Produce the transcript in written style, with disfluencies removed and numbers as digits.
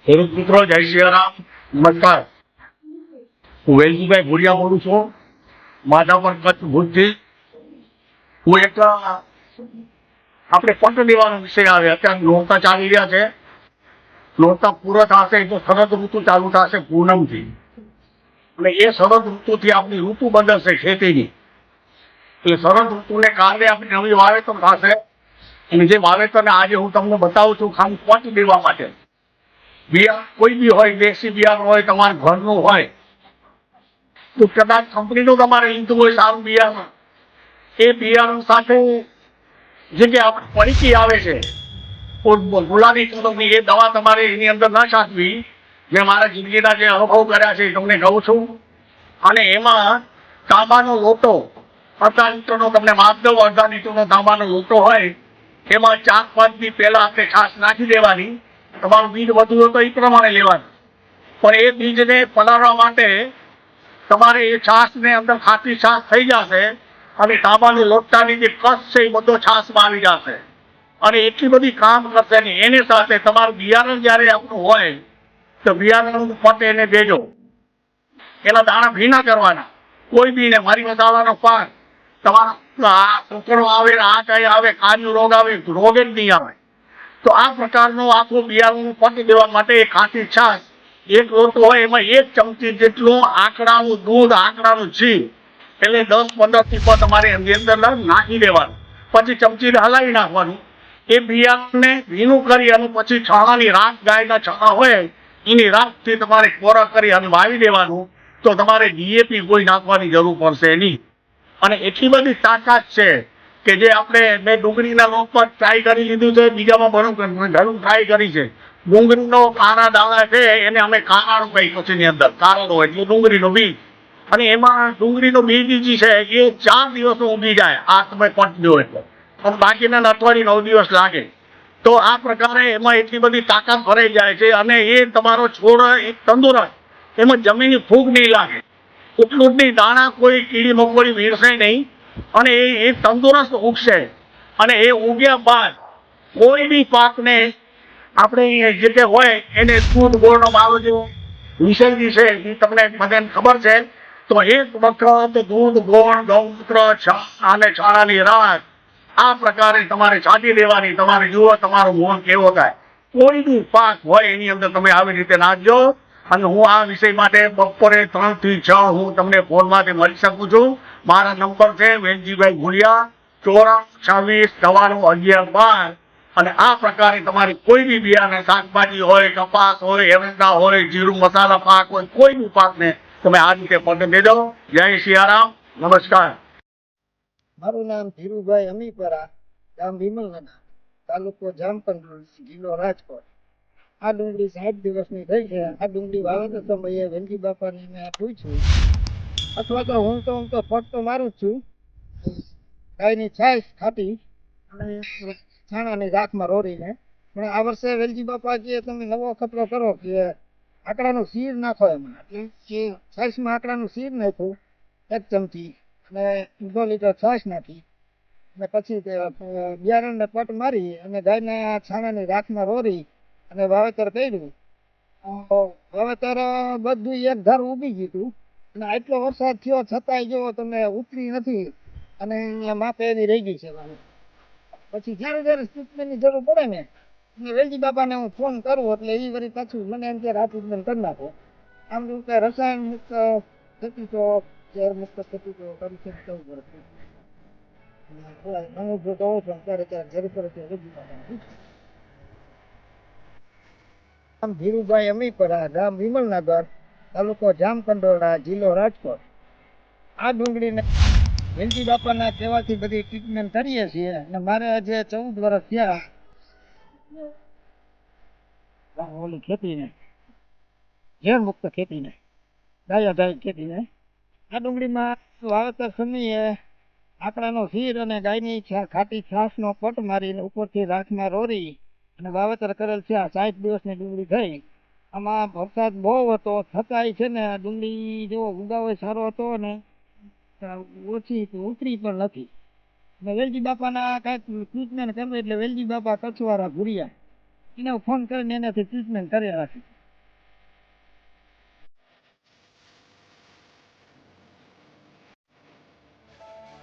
ખેડૂત મિત્રો, જય સિયારામ, નમસ્કાર. હું વેલજીભાઈ ભુડિયા બોલું છું, માધાપર કચ્છ ભુજથી. હું એક આપણે પટ દેવાનો વિષય આવે. અત્યારે નોરતા ચાલી રહ્યા છે. નોરતા પૂરા થશે તો શરદ ઋતુ ચાલુ થશે પૂનમથી, અને એ શરદ ઋતુથી આપણી ઋતુ બદલશે ખેતીની. એટલે શરદ ઋતુને કારણે આપણી નવી વાવેતર થશે, અને જે વાવેતરને આજે હું તમને બતાવું છું ખાલી પટ દેવા માટે. બિયારણ કોઈ બી હોય, દેશી બિયારણ હોય, તમારા ઘરનું હોય, તો કદાચ કંપનીનું તમારે લીધું હોય સારું બિયારણ, એ બિયારણ સાથે જે કે આપણે પડીકી આવે છે ગુલાબી કલરની, એ દવા તમારે એની અંદર ન છાંટવી. મેં મારા જિંદગીના જે અનુભવ કર્યા છે એ તમને કહું છું. અને એમાં તાંબાનો લોટો, અડધા લીટરનો તમને માપ દઉં, અડધા લીટરનો તાંબાનો લોટો હોય, એમાં 4-5 દી પહેલા આપણે છાશ નાખી દેવાની. તમારું બીજ વધુ હોય તો એ પ્રમાણે લેવાનું, પણ એ બીજને પલાળવા માટે તમારે એ છાશને અંદર ખાટી છાશ થઈ જશે, અને તાંબાની લોટાની જે કસ છે એ બધો છાશમાં આવી જશે, અને એટલી બધી કામ કરશે નહીં. એની સાથે તમારું બિયારણ જ્યારે આપણું હોય તો બિયારણનું પટ એને દેજો. એના દાણા ભીના કરવાના. કોઈ બી ને મારી મસાલાનો પાક તમારા કોકરો આવે, આ કઈ આવે, કાજુ રોગ આવે, રોગ જ નહીં આવે. તો આ પ્રકારનો આખો બિયારણનું પટ દેવા માટે એક ખાટી છાશ, એક લોટો હોય એમાં 1 ચમચી જેટલું આંકડાનું દૂધ, આંકડાનું ઘી, એટલે 10-15 ટીપા તમારે એની અંદર નાખી દેવાનું. પછી ચમચીને હલાવી નાખવાનું. એ બિયારણને ભીનું કરી અને પછી છાણાની રાખ, ગાયના છાણા હોય એની રાખથી તમારે કોરા કરી અને વાવી દેવાનું. તો તમારે ડીએપી કોઈ નાખવાની જરૂર પડશે નહીં. અને એટલી બધી તાકાત છે કે જે મેં ડુંગળીના રોપમાં ટ્રાય કરી લીધું છે, બીજામાં ઘણું ટ્રાય કરી છે. ડુંગળીનો કાળા દાણા છે એને અમે કારાળો કહી પછીની અંદર, કારાળો એટલે ડુંગળીનો બીજ. અને એમાં ડુંગળીનો બીજ જે છે એ 4 દિવસમાં ઉગી જાય, આ તમે પટ દો એટલે, અને બાકીના અઠવાડિયે 9 દિવસ લાગે. તો આ પ્રકારે એમાં એટલી બધી તાકાત ભરાઈ જાય છે, અને એ તમારો છોડ એક તંદુરસ્ત, એમાં જમીનની ફૂગ નહીં લાગે, એટલું જ નહીં, દાણા કોઈ કીડી મકોડી વીણશે નહીં, અને એ તંદુરસ્ત ઉગશે. અને એ ઉગ્યા બાદ કોઈ બી પાકને આપણે જે તે હોય એને દૂધ ગોળનો માવો જે વિષય છે એ તમને બધાને ખબર છે. તો એક વખત દૂધ, ગોળ, ગૌમૂત્ર અને છાણાની રાખ આ પ્રકારે તમારે છાંટી દેવાની. તમારે જુઓ તમારો મોણ કેવો થાય. કોઈ બી પાક હોય એની અંદર તમે આવી રીતે નાખજો. અને હું આ વિષય માટે બપોરે 3 થી 6 હું તમને ફોનમાંથી મળી શકું છું. મારા નંબર છે વેલજીભાઈ ભુડિયા, 9426941112. અને આ પ્રકારે તમારી કોઈ બી બિયારણ, શાકભાજી હોય, કપાસ હોય, એરંડા હોય, જીરું મસાલા પાક હોય, કોઈ બી પાકને તમે આ રીતે પટ દેજો. જય સિયારામ, નમસ્કાર. મારું નામ ધીરુભાઈ અમીપરા, ગામ વિમલનગર, તાલુકો જામકંડોળ, જિલ્લો રાજકોટ. આ ડુંગળી 60 દિવસની થઈ છે. આ ડુંગળી વાવેતર સમયે વેલજી બાપાને મેં પૂછ્યું, અથવા તો હું તો પટ તો મારું જ છું, ગાયની છાશ ખાટી અને છાણાની રાખમાં રોરીને. પણ આ વર્ષે વેલજી બાપા કે તમે નવો ખતરો કરો કે આકડાનું શીર નાખો એમાં. એટલે કે છાશમાં આકડાનું શીર નાખ્યું 1 ચમચી, અને 2 લીટર છાશ નાખી, અને પછી બિયારણને પટ મારી અને ગાયના છાણાની રાખમાં રોરી અને વાવેતર કર્યું. વાવેતર બધું એક ધાર ઉગી ગયું હતું, અને આટલો વરસાદ થયો છતાંય જો તમે ઉતરી નથી, અને માપે એવી રહી ગઈ છે. પછી જ્યારે ટ્રીટમેન્ટની જરૂર પડે ને વેલજી બાપાને હું ફોન કરું એટલે એ વળી પાછું મને એમ કે આ ટ્રીટમેન્ટ કરી નાખો. આમ તો કે રસાયણ મુક્ત ખેતી તો ઝેર મુક્ત ખેતી તો કરી શકતા નામ ધીરુભાઈ અમીપરા, ગામ વિમલનગર, તાલુકો જામકંડોળા, જિલ્લો રાજકોટ. આ ડુંગળીને વેલજી બાપાના કહેવાથી બધી ટ્રીટમેન્ટ કરીએ છીએ. અને મારે આજે 14 વર્ષ થયા ઓલી ખેતીને, ઝેર મુક્ત ખેતીને, ગાયાધારી ખેતીને. આ ડુંગળીમાં વાવેતર સમયે આકડાનો શીર અને ગાયની ખાટી છાશનો પટ મારીને ઉપરથી રાખમાં રોરી અને વાવેતર કરેલ છે. આ 60 દિવસની ડુંગળી થઈ. આમાં વરસાદ બહુ હતો છતાંય છે ને ડુંગળી જો ઉગાવો સારો હતો ને ઓછી ઉતરી પણ નથી. વેલજી બાપાના કાંઈક ટ્રીટમેન્ટ કરવી એટલે વેલજી બાપા કચ્છવાળા ભુરિયા એને ફોન કરીને એનાથી ટ્રીટમેન્ટ કરી રાખી.